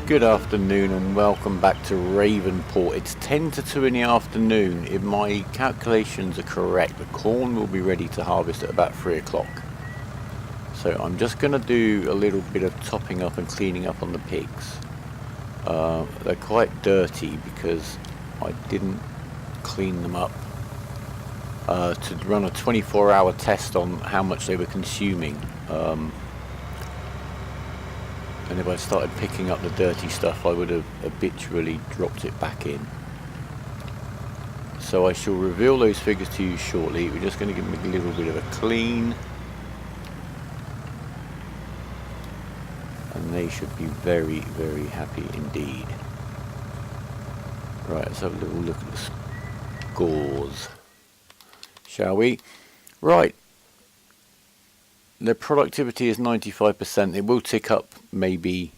Good afternoon and welcome back to Ravenport. It's 10 to 2 in the afternoon. If my calculations are correct, the corn will be ready to harvest at about 3 o'clock. So I'm just going to do a little bit of topping up and cleaning up on the pigs. They're quite dirty because I didn't clean them up to run a 24-hour test on how much they were consuming. And if I started picking up the dirty stuff, I would have habitually dropped it back in. So I shall reveal those figures to you shortly. We're just going to give them a little bit of a clean. And they should be very, very happy indeed. Right, let's have a little look at the scores, shall we? Right. Their productivity is 95%. It will tick up maybe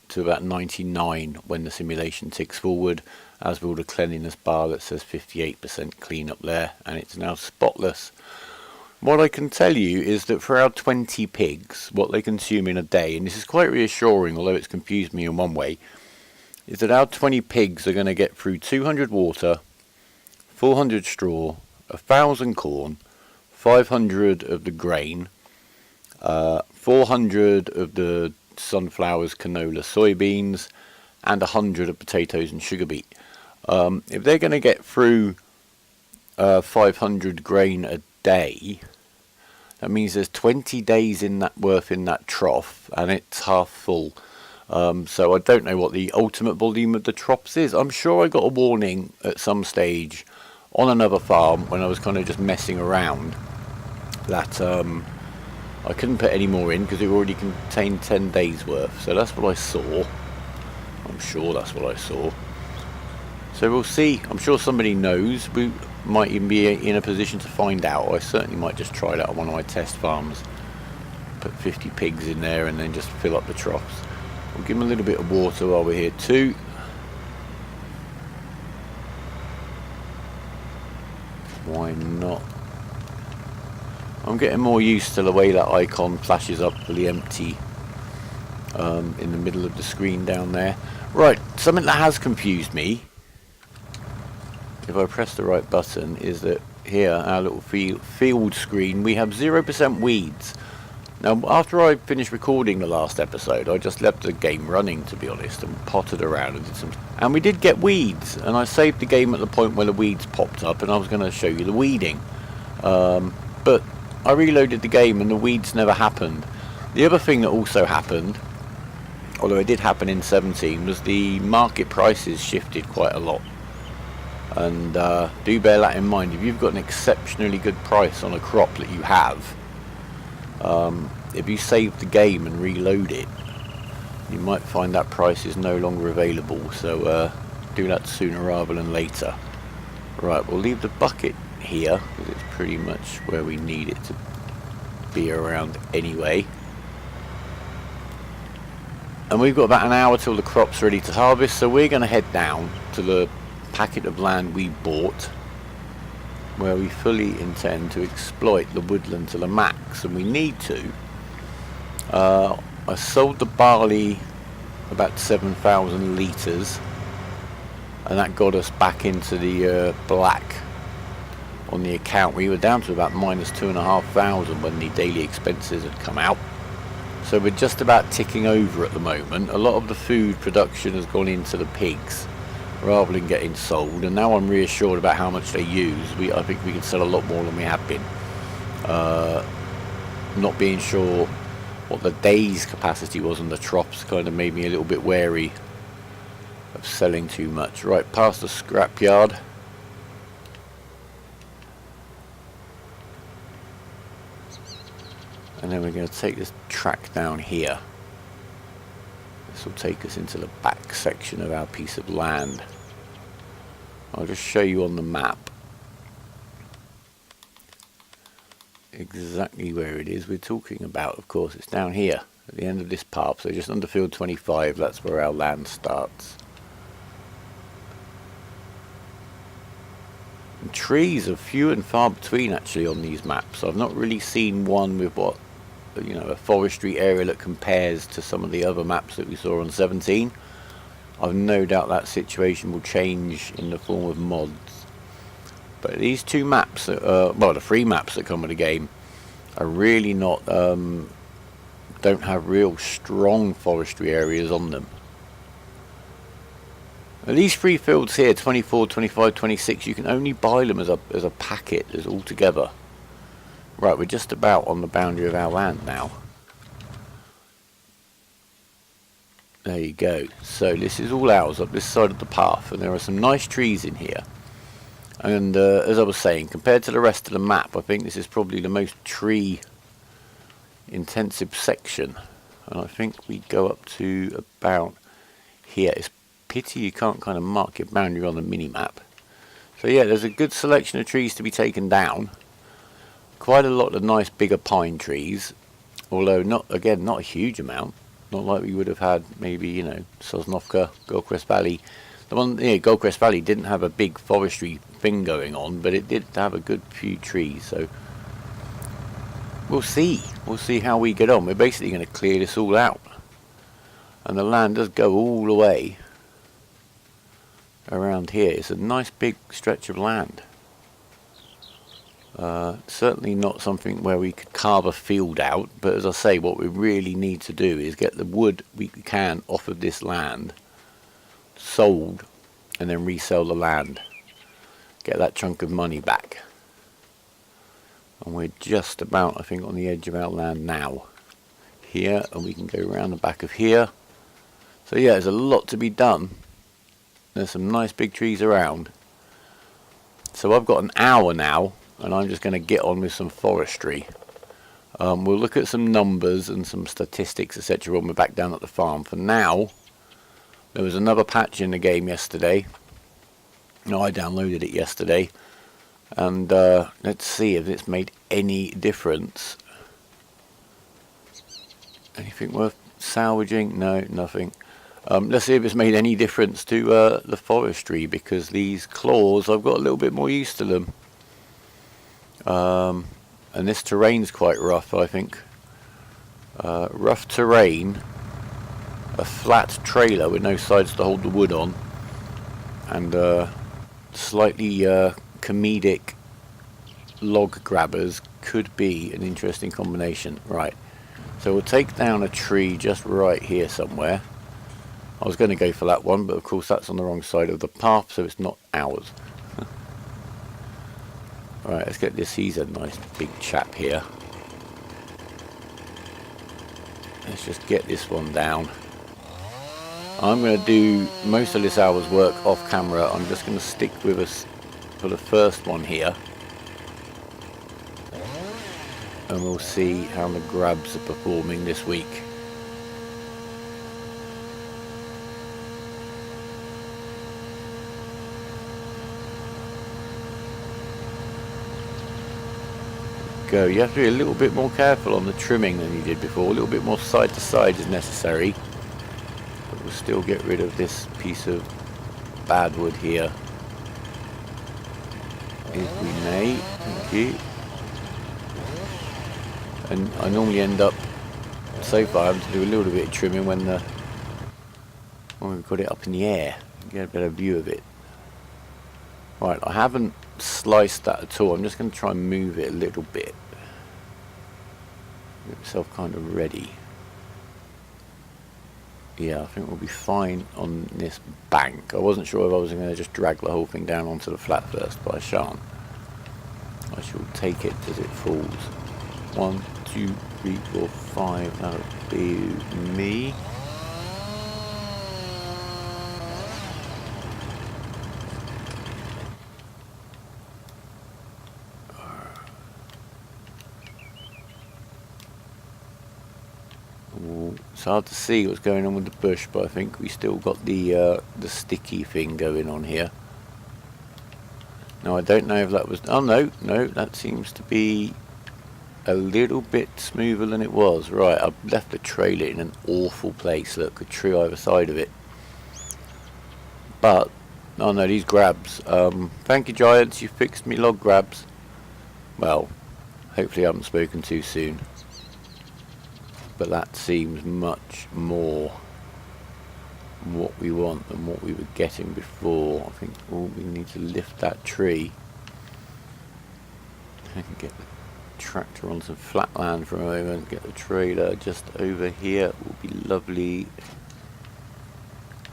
to about 99 when the simulation ticks forward, as will the cleanliness bar that says 58% clean up there, and it's now spotless. What I can tell you is that for our 20 pigs, what they consume in a day, and this is quite reassuring, although it's confused me in one way, is that our 20 pigs are going to get through 200 water, 400 straw, 1,000 corn, 500 of the grain, 400 of the sunflowers, canola, soybeans, and 100 of potatoes and sugar beet. If they're going to get through 500 grain a day, that means there's 20 days in that worth in that trough, and it's half full. So I don't know what the ultimate volume of the troughs is. I'm sure I got a warning at some stage on another farm when I was kind of just messing around that I couldn't put any more in because it already contained 10 days worth. So that's what I saw. I'm sure that's what I saw. So we'll see. I'm sure somebody knows. We might even be in a position to find out. I certainly might just try that on one of my test farms. Put 50 pigs in there and then just fill up the troughs. We'll give them a little bit of water while we're here too. Why not? I'm getting more used to the way that icon flashes up fully empty in the middle of the screen down there. Right, something that has confused me, if I press the right button, is that here, our little field screen, we have 0% weeds. Now, after I finished recording the last episode, I just left the game running, to be honest, and pottered around and did some... And we did get weeds, and I saved the game at the point where the weeds popped up, and I was going to show you the weeding. But I reloaded the game and the weeds never happened. The other thing that also happened, although it did happen in 17, was the market prices shifted quite a lot. And do bear that in mind. If you've got an exceptionally good price on a crop that you have, if you save the game and reload it, you might find that price is no longer available. So do that sooner rather than later. Right, we'll leave the bucket here because it's pretty much where we need it to be around anyway. And we've got about an hour till the crop's ready to harvest, so we're going to head down to the packet of land we bought, where we fully intend to exploit the woodland to the max, and we need to. I sold the barley about 7,000 litres, and that got us back into the black on the account. We were down to about minus 2,500 when the daily expenses had come out. So we're just about ticking over at the moment. A lot of the food production has gone into the pigs rather than getting sold, and now I'm reassured about how much they use. I think we can sell a lot more than we have been. Not being sure what the day's capacity was on the troughs kind of made me a little bit wary of selling too much. Right, past the scrapyard. And then we're going to take this track down here. This will take us into the back section of our piece of land. I'll just show you on the map exactly where it is we're talking about. Of course, it's down here at the end of this path, so just under field 25, that's where our land starts. And trees are few and far between actually on these maps. I've not really seen one with what, you know, a forestry area that compares to some of the other maps that we saw on 17. I've no doubt that situation will change in the form of mods. But these two maps, well, the 3 maps that come with the game, are really not, don't have real strong forestry areas on them. Now, these 3 fields here, 24, 25, 26, you can only buy them as a packet, as all together. Right, we're just about on the boundary of our land now. There you go. So this is all ours up this side of the path, and there are some nice trees in here. And as I was saying, compared to the rest of the map, I think this is probably the most tree intensive section. And I think we go up to about here. It's pity you can't kind of mark your boundary on the mini map. So yeah, there's a good selection of trees to be taken down. Quite a lot of nice bigger pine trees, although not a huge amount. Not like we would have had maybe, you know, Sosnovka, Goldcrest Valley. The one, yeah, Goldcrest Valley didn't have a big forestry thing going on, but it did have a good few trees. So we'll see. We'll see how we get on. We're basically going to clear this all out, and the land does go all the way around here. It's a nice big stretch of land. Certainly not something where we could carve a field out, but as I say, what we really need to do is get the wood we can off of this land sold, and then resell the land, get that chunk of money back. And we're just about, I think, on the edge of our land now here, and we can go around the back of here. So yeah, there's a lot to be done. There's some nice big trees around. So I've got an hour now, and I'm just going to get on with some forestry. We'll look at some numbers and some statistics, etc. when we're back down at the farm. For now, there was another patch in the game yesterday. No, I downloaded it yesterday, and let's see if it's made any difference. Anything worth salvaging? No, nothing. Let's see if it's made any difference to the forestry, because these claws, I've got a little bit more used to them. And this terrain's quite rough, I think. Rough terrain, a flat trailer with no sides to hold the wood on, and slightly comedic log grabbers could be an interesting combination. Right, so we'll take down a tree just right here somewhere. I was going to go for that one, but of course that's on the wrong side of the path, so it's not ours. Alright, let's get this. He's a nice big chap here. Let's just get this one down. I'm going to do most of this hour's work off camera. I'm just going to stick with us for the first one here, and we'll see how the grabs are performing this week. Go. You have to be a little bit more careful on the trimming than you did before. A little bit more side to side is necessary, but we'll still get rid of this piece of bad wood here, if we may. Thank you. And I normally end up, so far, having to do a little bit of trimming when we've got it up in the air, get a better view of it. Right, I haven't sliced that at all. I'm just going to try and move it a little bit, get myself kind of ready. Yeah, I think we'll be fine on this bank. I wasn't sure if I was going to just drag the whole thing down onto the flat first, but I shan't. I shall take it as it falls. 1, 2, 3, 4, 5. That'll be me. It's hard to see what's going on with the bush, but I think we still got the sticky thing going on here. Now I don't know if that was... Oh no, that seems to be a little bit smoother than it was. Right, I've left the trailer in an awful place. Look, a tree either side of it. But, oh no, these grabs. Thank you, Giants, you fixed me log grabs. Well, hopefully I haven't spoken too soon. But that seems much more what we want than what we were getting before. I think we need to lift that tree and get the tractor on some flat land for a moment, get the trailer just over here, it will be lovely.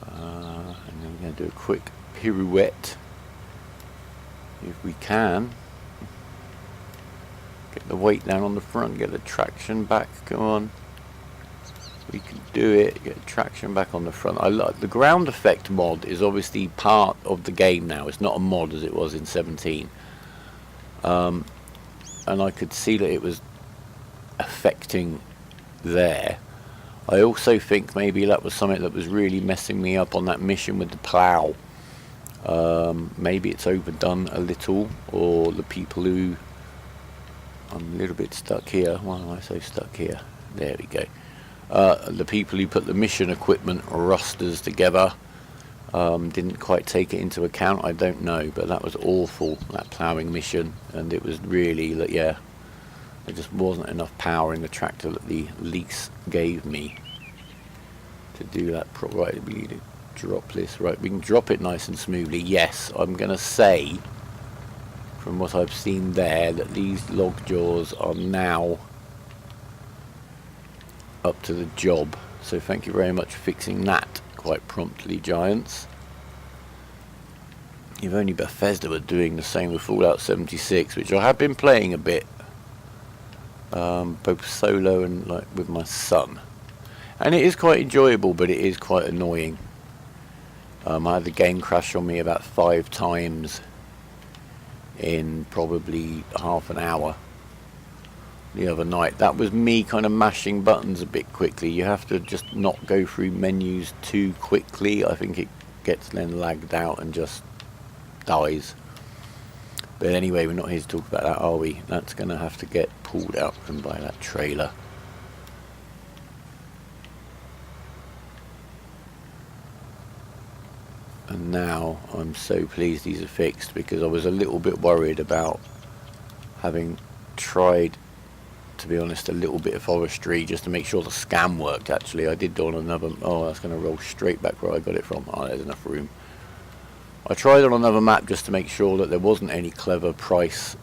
And then we're going to do a quick pirouette if we can. Get the weight down on the front, get the traction back, come on. We can do it, get traction back on the front. I like the ground effect mod is obviously part of the game now. It's not a mod as it was in 17. And I could see that it was affecting there. I also think maybe that was something that was really messing me up on that mission with the plough. Maybe it's overdone a little, or the people who... I'm a little bit stuck here. Why am I so stuck here? There we go. The people who put the mission equipment rosters together didn't quite take it into account. I don't know, but that was awful, that ploughing mission, and it was really that, yeah, there just wasn't enough power in the tractor that the lease gave me to do that. Right, we need to drop this. Right, we can drop it nice and smoothly. Yes, I'm gonna say from what I've seen there that these log jaws are now up to the job, so thank you very much for fixing that quite promptly, Giants. If only Bethesda were doing the same with Fallout 76, which I have been playing a bit, both solo and like with my son, and it is quite enjoyable, but it is quite annoying. I had the game crash on me about 5 times in probably half an hour the other night. That was me kind of mashing buttons a bit quickly. You have to just not go through menus too quickly. I think it gets then lagged out and just dies. But anyway, we're not here to talk about that, are we? That's going to have to get pulled out from by that trailer. And now I'm so pleased these are fixed, because I was a little bit worried about having tried, to be honest, a little bit of forestry just to make sure the scam worked. Actually, I did do on another... Oh, that's going to roll straight back where I got it from. Oh, there's enough room. I tried on another map just to make sure that there wasn't any clever price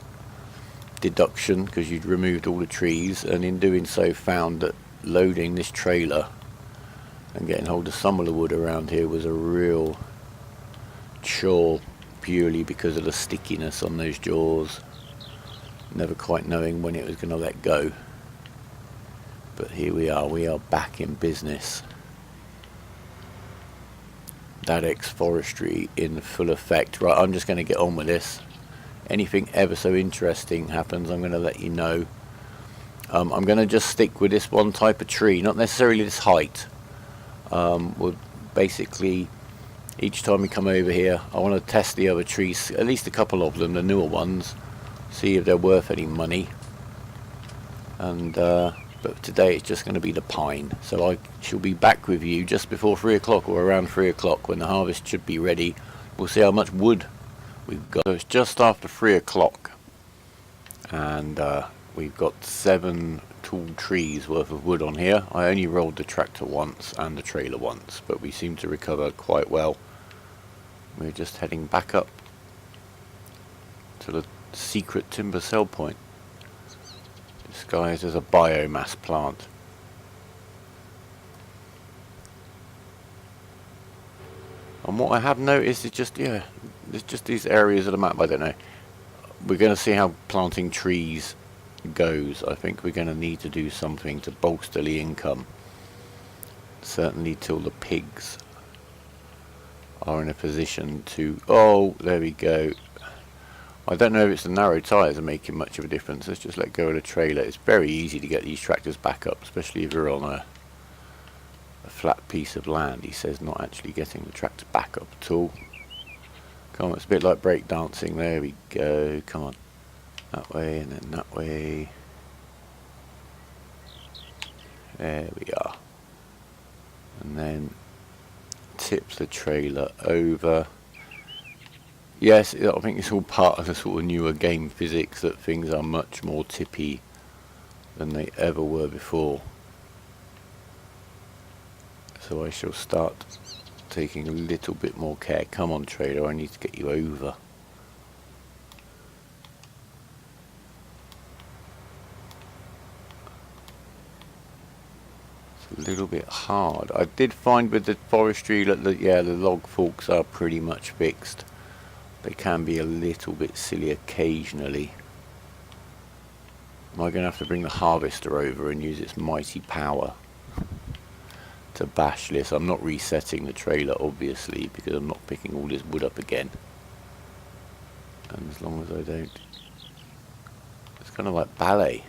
deduction, because you'd removed all the trees, and in doing so found that loading this trailer and getting hold of some of the wood around here was a real chore, purely because of the stickiness on those jaws, never quite knowing when it was going to let go. But here we are back in business. That forestry in full effect. Right, I'm just going to get on with this. Anything ever so interesting happens, I'm going to let you know. I'm going to just stick with this one type of tree, not necessarily this height. We'll basically, each time we come over here, I want to test the other trees, at least a couple of them, the newer ones, see if they're worth any money. And but today it's just going to be the pine, so I shall be back with you just before 3 o'clock, or around 3 o'clock, when the harvest should be ready. We'll see how much wood we've got. So it's just after 3 o'clock, and we've got 7 tall trees worth of wood on here. I only rolled the tractor once and the trailer once, but we seem to recover quite well. We're just heading back up to the secret timber sell point, disguised as a biomass plant. And what I have noticed is just, yeah, there's just these areas of the map, I don't know. We're going to see how planting trees goes. I think we're going to need to do something to bolster the income, certainly till the pigs are in a position to... Oh, there we go. I don't know if it's the narrow tyres are making much of a difference. Let's just let go of the trailer. It's very easy to get these tractors back up, especially if you're on a flat piece of land. He says not actually getting the tractor back up at all. Come on, it's a bit like break dancing. There we go. Come on. That way and then that way. There we are. And then tip the trailer over. Yes, I think it's all part of the sort of newer game physics that things are much more tippy than they ever were before. So I shall start taking a little bit more care. Come on, trailer, I need to get you over. It's a little bit hard. I did find with the forestry that the log forks are pretty much fixed. They can be a little bit silly occasionally. Am I going to have to bring the harvester over and use its mighty power to bash this? I'm not resetting the trailer, obviously, because I'm not picking all this wood up again. And as long as I don't... It's kind of like ballet.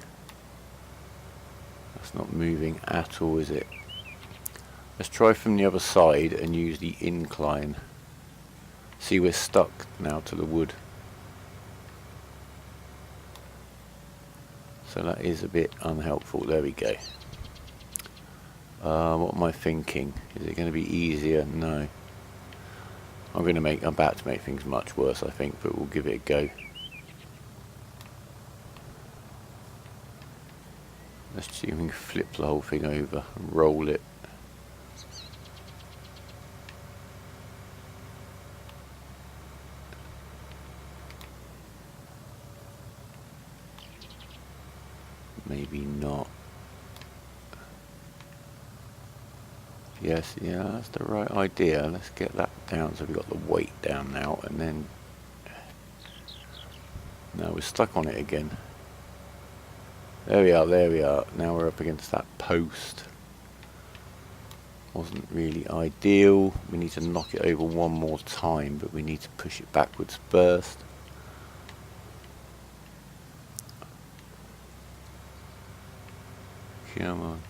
That's not moving at all, is it? Let's try from the other side and use the incline. See, we're stuck now to the wood. So that is a bit unhelpful. There we go. What am I thinking? Is it going to be easier? No. I'm about to make things much worse, I think, but we'll give it a go. Let's see if we can flip the whole thing over and roll it. Maybe not. Yes, yeah, that's the right idea. Let's get that down so we've got the weight down now, and then... No, we're stuck on it again. There we are, there we are. Now we're up against that post. Wasn't really ideal. We need to knock it over one more time, but we need to push it backwards first. Come on.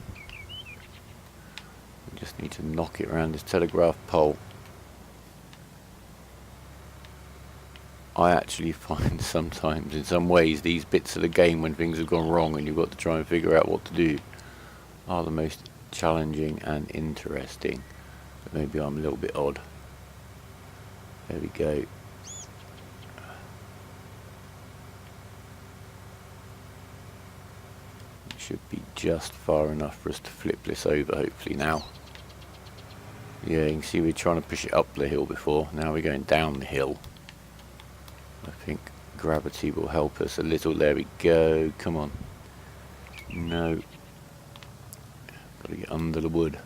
We just need to knock it around this telegraph pole. I actually find sometimes, in some ways, these bits of the game when things have gone wrong and you've got to try and figure out what to do are the most challenging and interesting. But maybe I'm a little bit odd. There we go. Should be just far enough for us to flip this over, hopefully now. Yeah, you can see we're trying to push it up the hill before. Now we're going down the hill. I think gravity will help us a little. There we go. Come on. No. Got to get under the wood.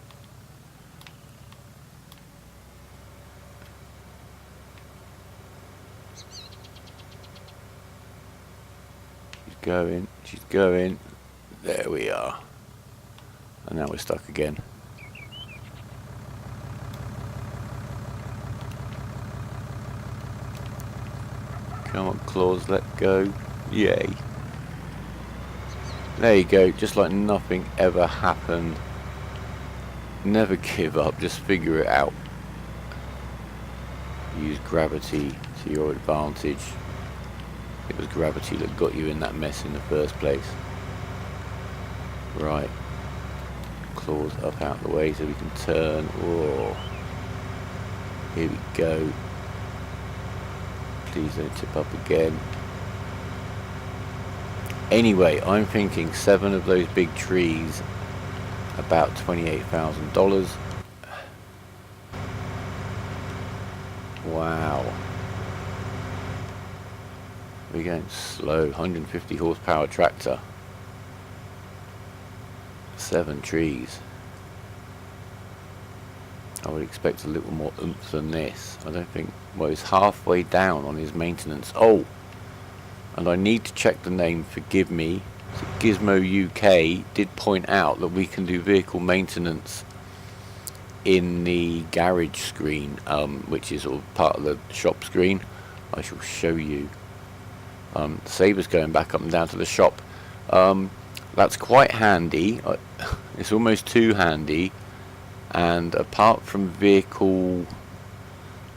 She's going. She's going. There we are. And now we're stuck again. Come on, claws, let go. Yay. There you go, just like nothing ever happened. Never give up, just figure it out. Use gravity to your advantage. It was gravity that got you in that mess in the first place. Right. Claws up out the way so we can turn. Whoa. Here we go. Please don't tip up again. Anyway, I'm thinking 7 of those big trees, about $28,000. Wow. We're going slow. 150 horsepower tractor. 7 trees. I would expect a little more oomph than this. I don't think... Well, he's halfway down on his maintenance. Oh! And I need to check the name, forgive me. So Gizmo UK did point out that we can do vehicle maintenance in the garage screen, which is sort of part of the shop screen. I shall show you. Saber's going back up and down to the shop. That's quite handy. It's almost too handy. And apart from vehicle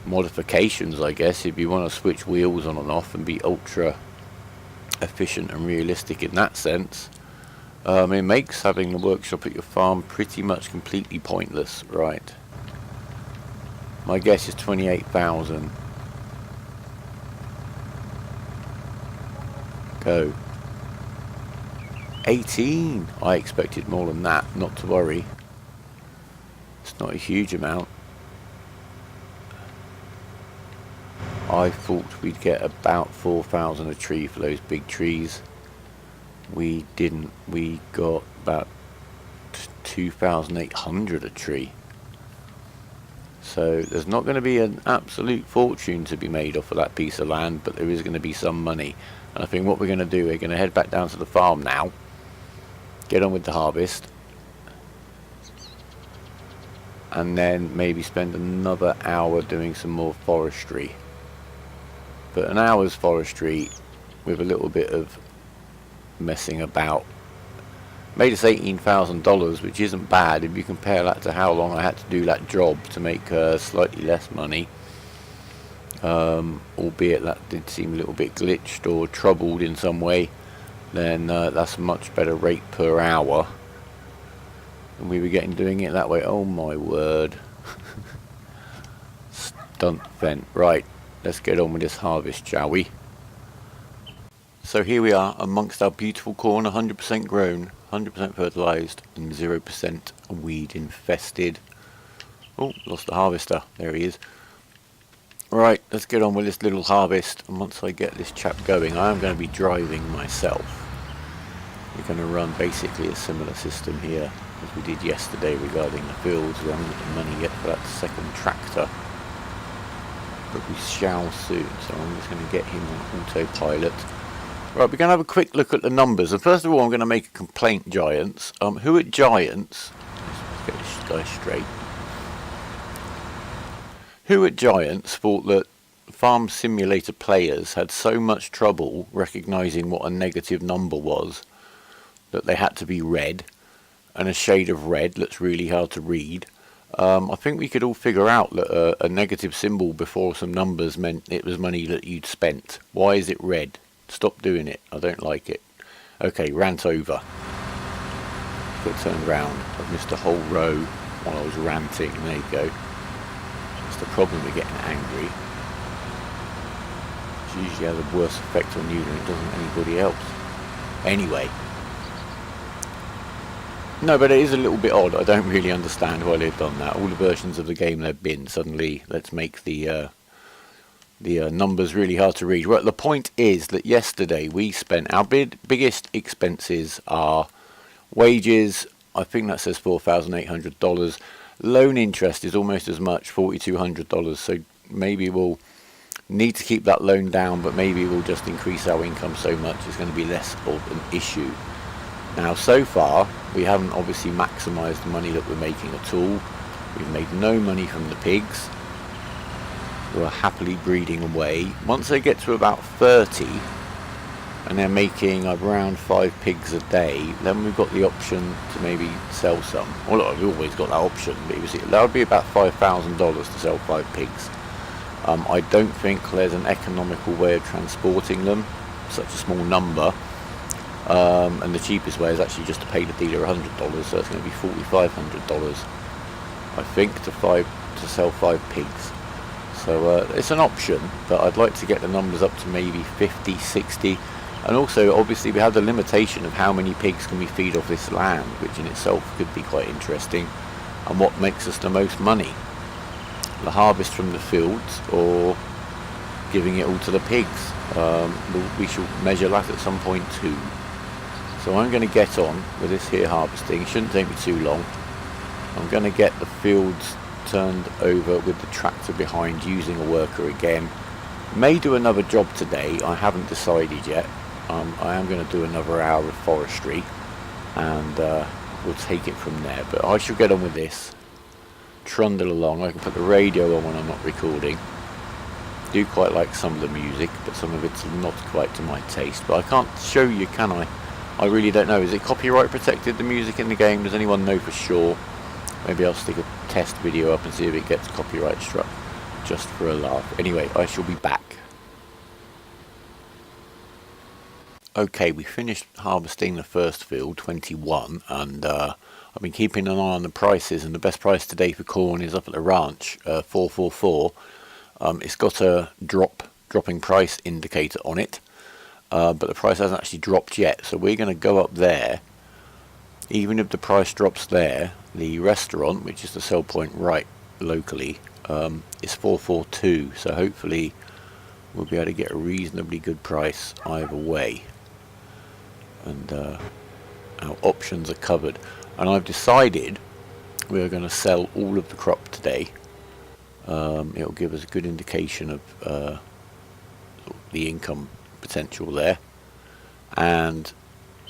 modifications, I guess, if you want to switch wheels on and off and be ultra efficient and realistic in that sense, it makes having the workshop at your farm pretty much completely pointless. Right. My guess is 28,000. Go. 18. I expected more than that, not to worry. It's not a huge amount. I thought we'd get about 4,000 a tree for those big trees. We didn't. We got about 2,800 a tree. So there's not going to be an absolute fortune to be made off of that piece of land, but there is going to be some money. And I think what we're going to do, we're going to head back down to the farm now, get on with the harvest, and then maybe spend another hour doing some more forestry. But an hour's forestry with a little bit of messing about made us $18,000, which isn't bad if you compare that to how long I had to do that job to make slightly less money. Albeit that did seem a little bit glitched or troubled in some way. Then that's a much better rate per hour than we were getting doing it that way. Oh my word. Stunt vent. Right, let's get on with this harvest, shall we? So here we are amongst our beautiful corn, 100% grown, 100% fertilised and 0% weed infested. Oh, lost the harvester. There he is. Right, let's get on with this little harvest, and once I get this chap going, I am going to be driving myself. We're going to run basically a similar system here as we did yesterday regarding the fields. We haven't got the money yet for that second tractor, but we shall soon, so I'm just going to get him on autopilot. Right, we're going to have a quick look at the numbers, and first of all I'm going to make a complaint, Giants. Who at Giants, let's get this guy straight, who at Giants thought that Farm Simulator players had so much trouble recognising what a negative number was that they had to be red, and a shade of red that's really hard to read? I think we could all figure out that a negative symbol before some numbers meant it was money that you'd spent. Why is it red? Stop doing it. I don't like it. Okay, rant over. Got turned round. I've missed a whole row while I was ranting. There you go. That's the problem with getting angry. It usually has a worse effect on you than it does on anybody else. Anyway. No, but it is a little bit odd. I don't really understand why they've done that. All the versions of the game they've been, suddenly let's make the numbers really hard to read. Well, the point is that yesterday we spent our biggest expenses are wages. I think that says $4,800. Loan interest is almost as much, $4,200. So maybe we'll need to keep that loan down, but maybe we'll just increase our income so much it's going to be less of an issue. Now, so far we haven't obviously maximised the money that we're making at all. We've made no money from the pigs. We're happily breeding away. Once they get to about 30 and they're making around 5 pigs a day, then we've got the option to maybe sell some. Well, I've always got that option, but that would be about $5,000 to sell 5 pigs. I don't think there's an economical way of transporting them, such a small number, and the cheapest way is actually just to pay the dealer $100, so it's going to be $4,500, I think, to sell 5 pigs. So it's an option, but I'd like to get the numbers up to maybe 50, 60. And also, obviously, we have the limitation of how many pigs can we feed off this land, which in itself could be quite interesting. And what makes us the most money? The harvest from the fields, or giving it all to the pigs? We shall measure that at some point too. So I'm going to get on with this here harvesting. It shouldn't take me too long. I'm going to get the fields turned over with the tractor behind, using a worker again. May do another job today, I haven't decided yet. I am going to do another hour of forestry, and we'll take it from there. But I shall get on with this, trundle along. I can put the radio on when I'm not recording. Do quite like some of the music, but some of it's not quite to my taste. But I can't show you, can I? I really don't know. Is it copyright protected, the music in the game? Does anyone know for sure? Maybe I'll stick a test video up and see if it gets copyright struck, just for a laugh. Anyway, I shall be back. Okay, we finished harvesting the first field, 21, and I've been keeping an eye on the prices, and the best price today for corn is up at the ranch, 444. It's got a dropping price indicator on it, but the price hasn't actually dropped yet, so we're going to go up there. Even if the price drops there, the restaurant, which is the sell point right locally, is 442, so hopefully we'll be able to get a reasonably good price either way, and our options are covered. And I've decided we're going to sell all of the crop today. It'll give us a good indication of the income potential there. And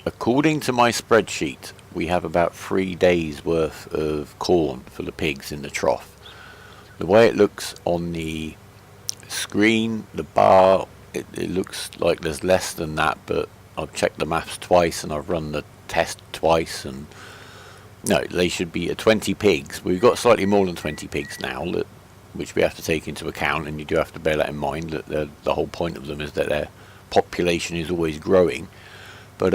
according to my spreadsheet, we have about 3 days worth of corn for the pigs in the trough. The way it looks on the screen, the bar, it looks like there's less than that, but I've checked the maths twice and I've run the test twice, and no, they should be at 20 pigs. We've got slightly more than 20 pigs now, which we have to take into account, and you do have to bear that in mind, that the whole point of them is that their population is always growing. But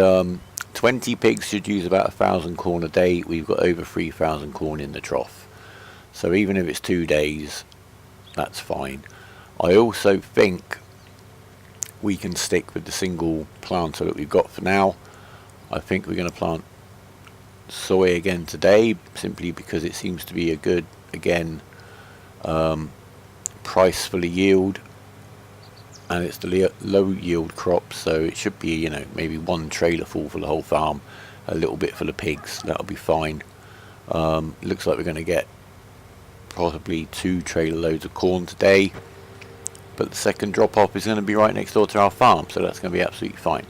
20 pigs should use about 1,000 corn a day. We've got over 3,000 corn in the trough. So even if it's 2 days, that's fine. I also think we can stick with the single planter that we've got for now. I think we're going to plant soy again today, simply because it seems to be a good, again, price for the yield, and it's the low yield crop, so it should be, you know, maybe one trailer full for the whole farm, a little bit for the pigs. That'll be fine. Looks like we're going to get probably 2 trailer loads of corn today, but the second drop off is going to be right next door to our farm, so that's going to be absolutely fine.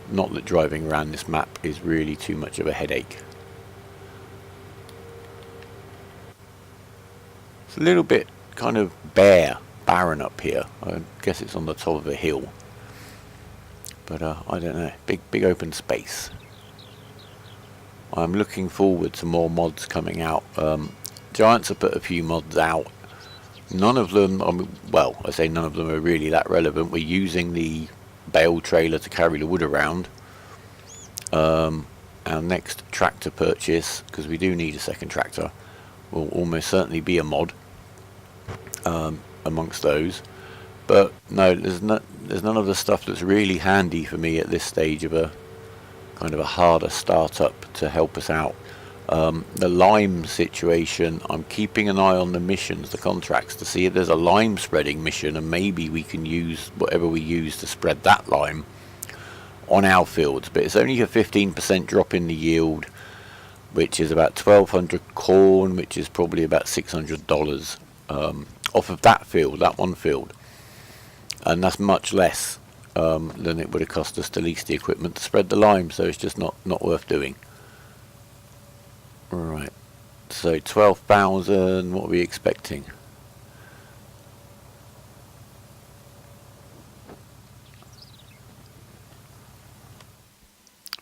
Not that driving around this map is really too much of a headache. It's a little bit kind of barren up here. I guess it's on the top of a hill, but I don't know. Big open space. I'm looking forward to more mods coming out. Giants have put a few mods out. None of them, well, I say none of them are really that relevant. We're using the bale trailer to carry the wood around. Our next tractor purchase, because we do need a second tractor, will almost certainly be a mod amongst those. But no, there's none of the stuff that's really handy for me at this stage of a kind of a harder startup to help us out. The lime situation, I'm keeping an eye on the missions, the contracts, to see if there's a lime spreading mission, and maybe we can use whatever we use to spread that lime on our fields. But it's only a 15% drop in the yield, which is about 1,200 corn, which is probably about $600 off of that field, that one field, and that's much less than it would have cost us to lease the equipment to spread the lime, so it's just not worth doing. Right, so 12,000, what are we expecting?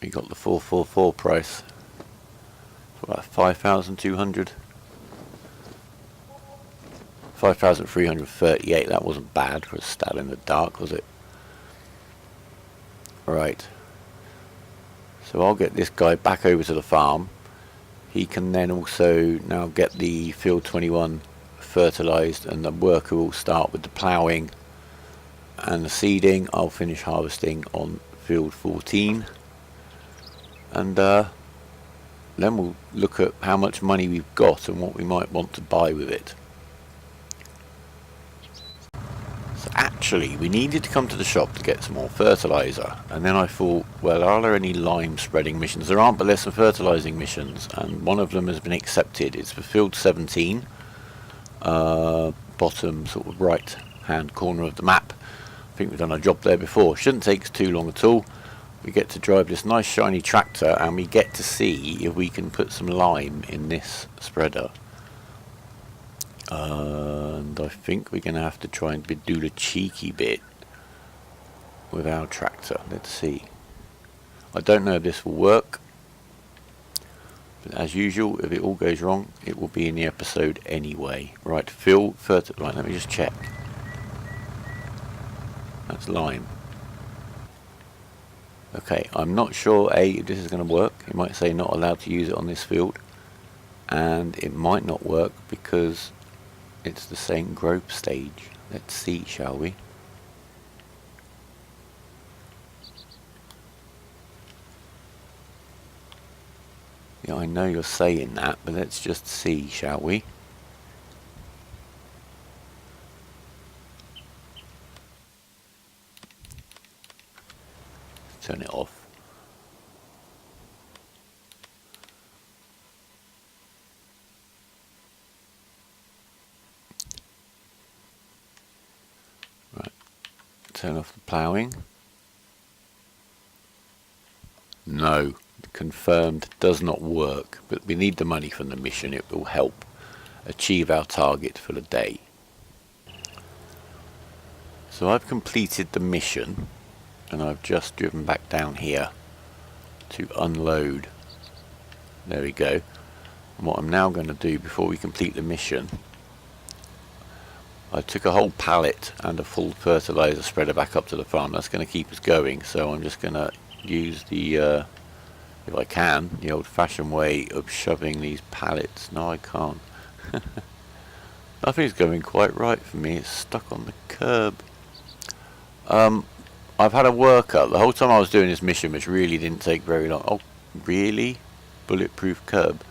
We got the 444 price for about 5,200. 5,338, that wasn't bad for a stab in the dark, was it? Right, so I'll get this guy back over to the farm. He can then also now get the field 21 fertilised, and the worker will start with the ploughing and the seeding. I'll finish harvesting on field 14, and then we'll look at how much money we've got and what we might want to buy with it. So actually, we needed to come to the shop to get some more fertiliser, and then I thought, well, are there any lime spreading missions? There aren't, but there's some fertilising missions, and one of them has been accepted. It's for field 17, bottom sort of right hand corner of the map. I think we've done a job there before. Shouldn't take us too long at all. We get to drive this nice shiny tractor, and we get to see if we can put some lime in this spreader. And I think we're going to have to try and do the cheeky bit with our tractor. Let's see. I don't know if this will work, but as usual, if it all goes wrong, it will be in the episode anyway. Right, right, let me just check. That's lime. Okay, I'm not sure if this is going to work. It might say not allowed to use it on this field, and it might not work because it's the same growth stage. Let's see, shall we? Yeah, I know you're saying that, but let's just see, shall we? turn it off. Right, turn off the ploughing. No, confirmed, does not work, but we need the money from the mission. It will help achieve our target for the day. So I've completed the mission, and I've just driven back down here to unload. There we go. And what I'm now going to do before we complete the mission, I took a whole pallet and a full fertilizer spreader back up to the farm. That's going to keep us going, so I'm just going to use the, if I can, the old-fashioned way of shoving these pallets. No, I can't. Nothing's going quite right for me. It's stuck on the curb. I've had a worker the whole time I was doing this mission, which really didn't take very long. Oh, really? Bulletproof curb.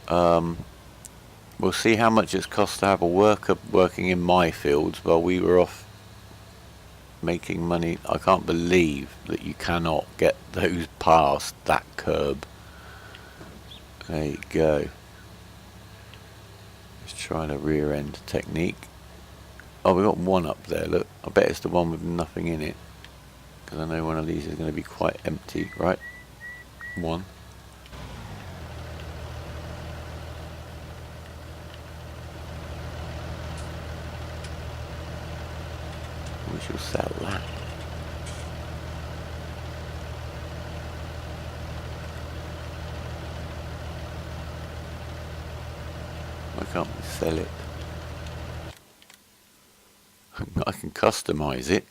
We'll see how much it's cost to have a worker working in my fields while we were off making money. I can't believe that you cannot get those past that curb. There you go. Let's try the rear end technique. Oh, we got one up there, look. I bet it's the one with nothing in it, because I know one of these is going to be quite empty. Right, one. We shall sell that. Why can't we sell it? I can customize it.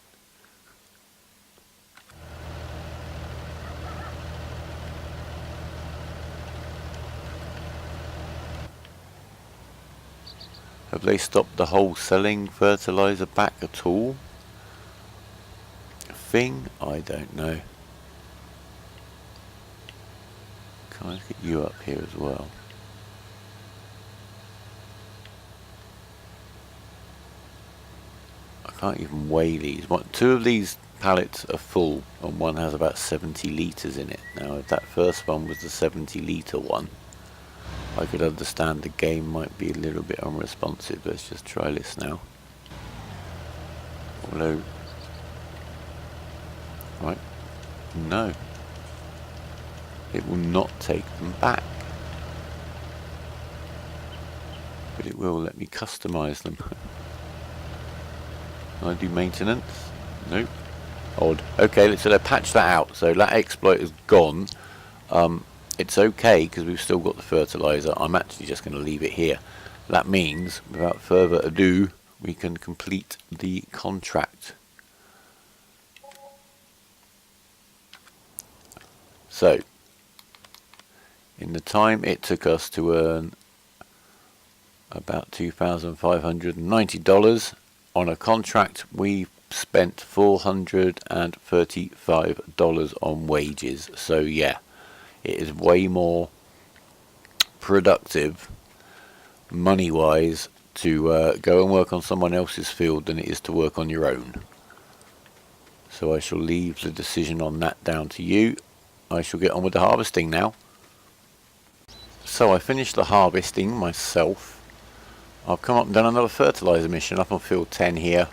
Have they stopped the whole selling fertilizer back at all? Thing? I don't know. Can I get you up here as well? I can't even weigh these. Two of these pallets are full and one has about 70 litres in it. Now if that first one was the 70 litre one, I could understand the game might be a little bit unresponsive. Let's just try this now. Although, right, no, it will not take them back, but it will let me customize them. Can I do maintenance? Nope. Odd. Okay, so they patched that out, so that exploit is gone. It's okay because we've still got the fertilizer. I'm actually just going to leave it here. That means, without further ado, we can complete the contract. So, in the time it took us to earn about $2,590 on a contract, we spent $435 on wages. So yeah, it is way more productive money wise to go and work on someone else's field than it is to work on your own. So I shall leave the decision on that down to you. I shall get on with the harvesting now. So I finished the harvesting myself. I've come up and done another fertilizer mission up on field 10 here.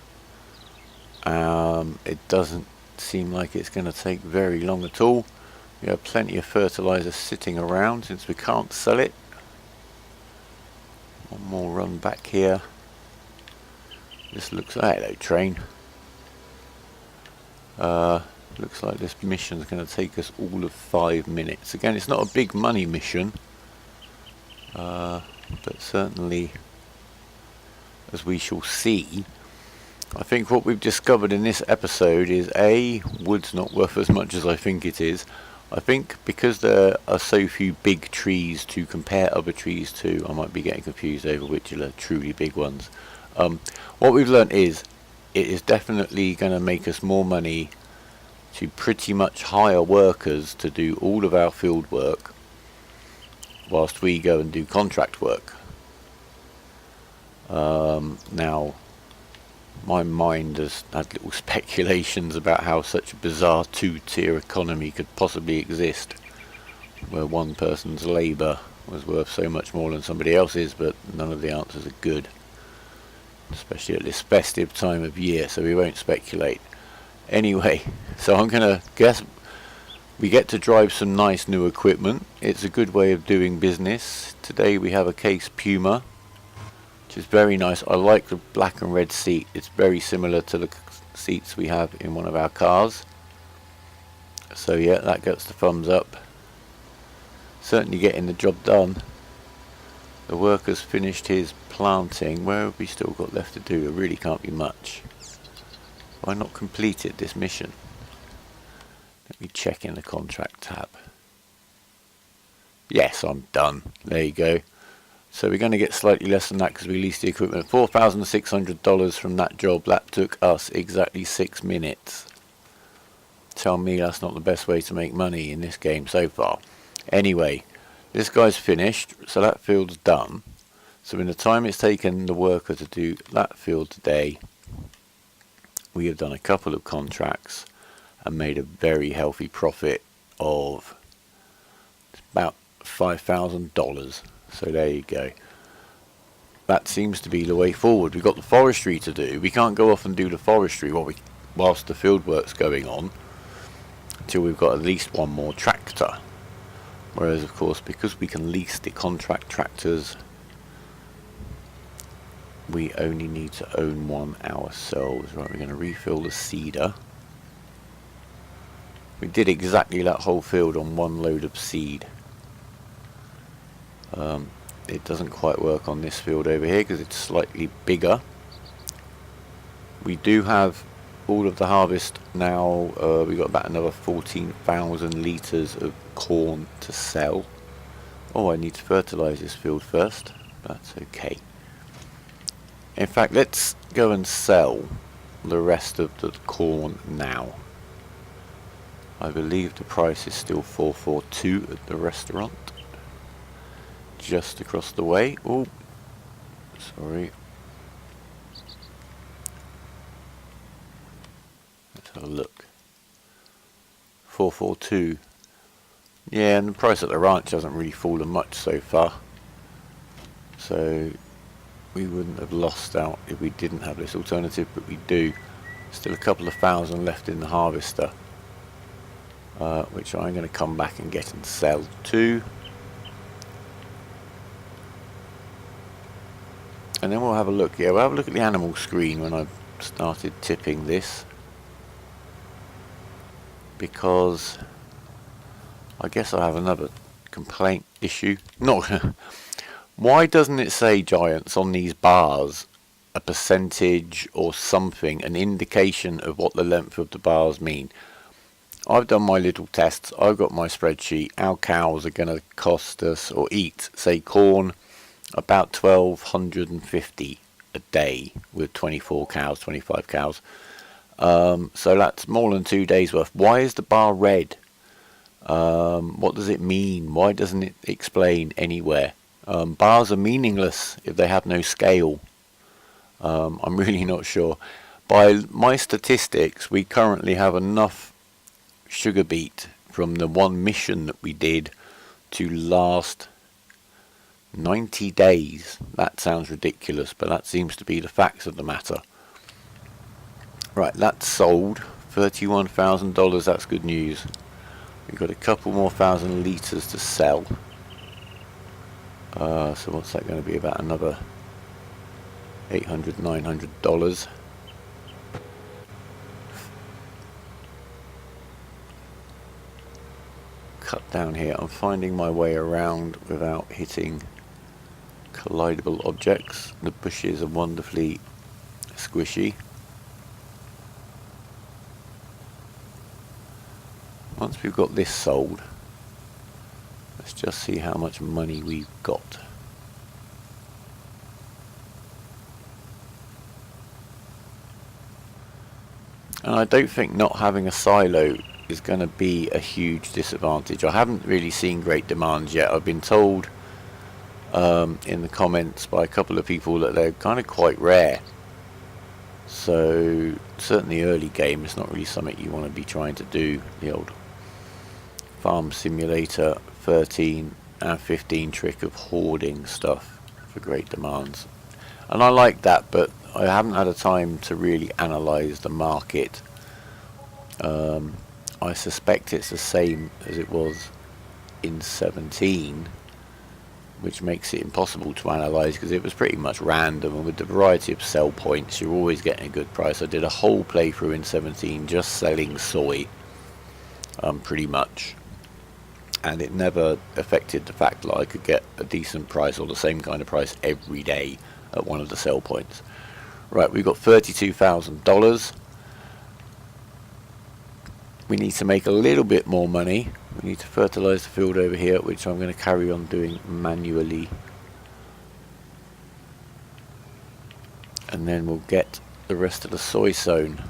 It doesn't seem like it's going to take very long at all. We have plenty of fertilizer sitting around since we can't sell it. One more run back here. This looks like, hello train. Looks like this mission is going to take us all of 5 minutes. Again, it's not a big money mission, but certainly, as we shall see, I think what we've discovered in this episode is A, wood's not worth as much as I think it is. I think because there are so few big trees to compare other trees to, I might be getting confused over which are the truly big ones. What we've learnt is, it is definitely going to make us more money to pretty much hire workers to do all of our field work whilst we go and do contract work. Now, My mind has had little speculations about how such a bizarre two-tier economy could possibly exist, where one person's labour was worth so much more than somebody else's, but none of the answers are good, especially at this festive time of year, so we won't speculate. Anyway, so I'm gonna guess we get to drive some nice new equipment. It's a good way of doing business. Today we have a Case Puma, which is very nice. I like the black and red seat. It's very similar to the seats we have in one of our cars. So yeah, that gets the thumbs up. Certainly getting the job done. The worker's finished his planting. Where have we still got left to do? There really can't be much. Why not completed this mission? Let me check in the contract tab. Yes, I'm done. There you go. So we're going to get slightly less than that because we leased the equipment. $4,600 from that job. That took us exactly 6 minutes. Tell me that's not the best way to make money in this game so far. Anyway, this guy's finished, so that field's done. So in the time it's taken the worker to do that field today, we have done a couple of contracts and made a very healthy profit of about $5,000. So there you go. That seems to be the way forward. We've got the forestry to do. We can't go off and do the forestry whilst the field work's going on until we've got at least one more tractor. Whereas of course, because we can lease the contract tractors, we only need to own one ourselves. Right, we're going to refill the seeder. We did exactly that whole field on one load of seed. It doesn't quite work on this field over here because it's slightly bigger. We do have all of the harvest now. We've got about another 14,000 litres of corn to sell. Oh, I need to fertilise this field first. That's okay. In fact, let's go and sell the rest of the corn now. I believe the price is still $4.42 at the restaurant. Just across the way. Oh, sorry. Let's have a look. $4.42. Yeah, and the price at the ranch hasn't really fallen much so far. So we wouldn't have lost out if we didn't have this alternative, but we do. Still a couple of thousand left in the harvester, which I'm going to come back and get and sell too. And then we'll have a look. Yeah, we'll have a look at the animal screen when I've started tipping this, because I guess I have another complaint issue. No. Why doesn't it say, Giants, on these bars a percentage or something, an indication of what the length of the bars mean? I've done my little tests. I've got my spreadsheet. Our cows are going to cost us, or eat, say corn, about 1,250 a day with 24 cows, 25 cows. So that's more than 2 days worth. Why is the bar red? What does it mean? Why doesn't it explain anywhere? Bars are meaningless if they have no scale. I'm really not sure. By my statistics, we currently have enough sugar beet from the one mission that we did to last 90 days. That sounds ridiculous, but that seems to be the facts of the matter. Right, that's sold. $31,000, that's good news. We've got a couple more thousand litres to sell. So what's that going to be? About another $800, $900. Cut down here. I'm finding my way around without hitting collidable objects. The bushes are wonderfully squishy. Once we've got this sold, let's just see how much money we've got. And I don't think not having a silo is going to be a huge disadvantage. I haven't really seen great demands yet. I've been told in the comments by a couple of people that they're kind of quite rare. So certainly early game, it's not really something you want to be trying to do. The old Farm Simulator 13 and 15 trick of hoarding stuff for great demands. And I like that, but I haven't had a time to really analyse the market. I suspect it's the same as it was in 17, which makes it impossible to analyse because it was pretty much random, and with the variety of sell points you're always getting a good price. I did a whole playthrough in 17 just selling soy, pretty much, and it never affected the fact that I could get a decent price or the same kind of price every day at one of the sell points. Right, we've got $32,000. We need to make a little bit more money. We need to fertilise the field over here, which I'm going to carry on doing manually. And then we'll get the rest of the soy sown.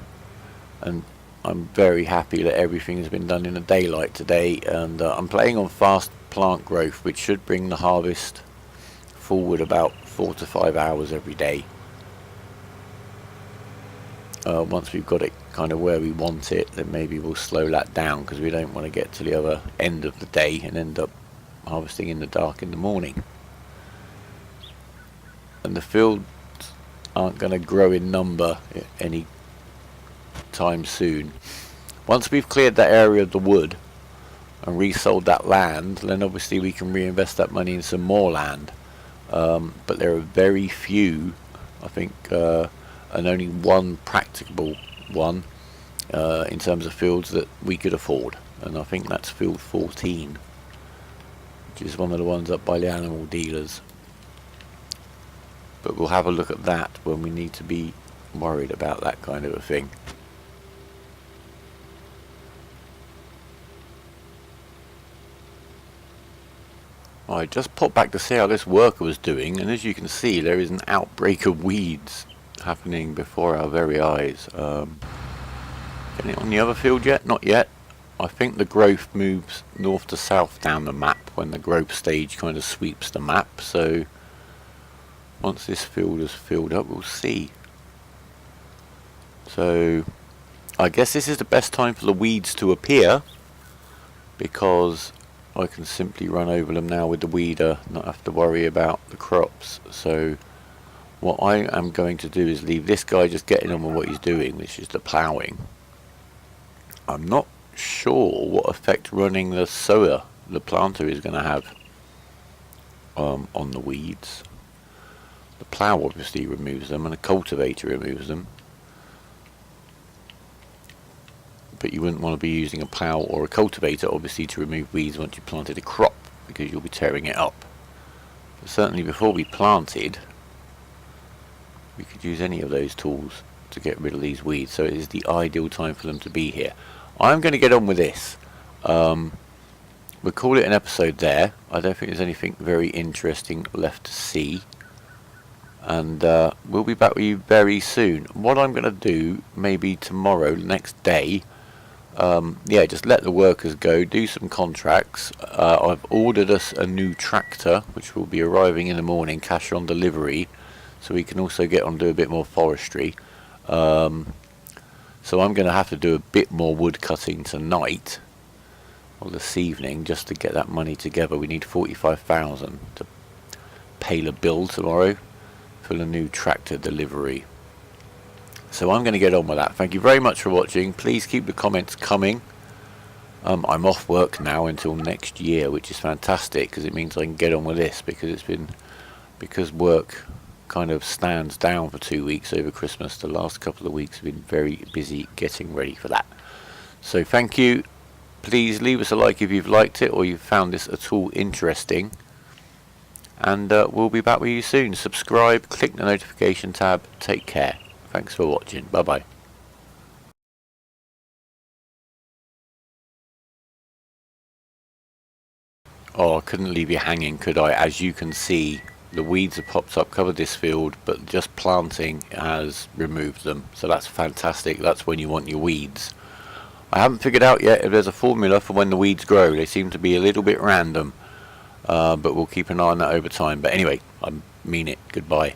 And I'm very happy that everything has been done in the daylight today. And I'm playing on fast plant growth, which should bring the harvest forward about 4 to 5 hours every day. Once we've got it kind of where we want it, then maybe we'll slow that down, because we don't want to get to the other end of the day and end up harvesting in the dark in the morning. And the fields aren't going to grow in number any time soon. Once we've cleared that area of the wood and resold that land, then obviously we can reinvest that money in some more land. But there are very few, I think, and only one practicable one in terms of fields that we could afford, and I think that's field 14, which is one of the ones up by the animal dealers. But we'll have a look at that when we need to be worried about that kind of a thing. I just popped back to see how this worker was doing, and as you can see, there is an outbreak of weeds happening before our very eyes. Getting it on the other field yet? Not yet. I think the growth moves north to south down the map when the growth stage kind of sweeps the map. So once this field is filled up, we'll see. So I guess this is the best time for the weeds to appear, because I can simply run over them now with the weeder, not have to worry about the crops. So what I am going to do is leave this guy just getting on with what he's doing, which is the ploughing. I'm not sure what effect running the sower, the planter, is going to have on the weeds. The plough obviously removes them, and the cultivator removes them. But you wouldn't want to be using a plough or a cultivator obviously to remove weeds once you planted a crop, because you'll be tearing it up. But certainly before we planted, we could use any of those tools to get rid of these weeds, so it is the ideal time for them to be here. I'm going to get on with this. We'll call it an episode there. I don't think there's anything very interesting left to see, and we'll be back with you very soon. What I'm going to do, maybe tomorrow, next day, yeah, just let the workers go, do some contracts. I've ordered us a new tractor, which will be arriving in the morning, cash on delivery, so we can also get on and do a bit more forestry. So I'm going to have to do a bit more wood cutting tonight, or this evening, just to get that money together. We need 45,000 to pay the bill tomorrow for the new tractor delivery. So I'm going to get on with that. Thank you very much for watching. Please keep the comments coming. I'm off work now until next year, which is fantastic, because it means I can get on with this, because work kind of stands down for 2 weeks over Christmas. The last couple of weeks have been very busy getting ready for that. So thank you. Please leave us a like if you've liked it or you've found this at all interesting, and we'll be back with you soon. Subscribe, click the notification tab. Take care. Thanks for watching. Bye bye. Oh, I couldn't leave you hanging, could I? As you can see, the weeds have popped up, covered this field, but just planting has removed them. So that's fantastic. That's when you want your weeds. I haven't figured out yet if there's a formula for when the weeds grow. They seem to be a little bit random, but we'll keep an eye on that over time. But anyway, I mean it. Goodbye.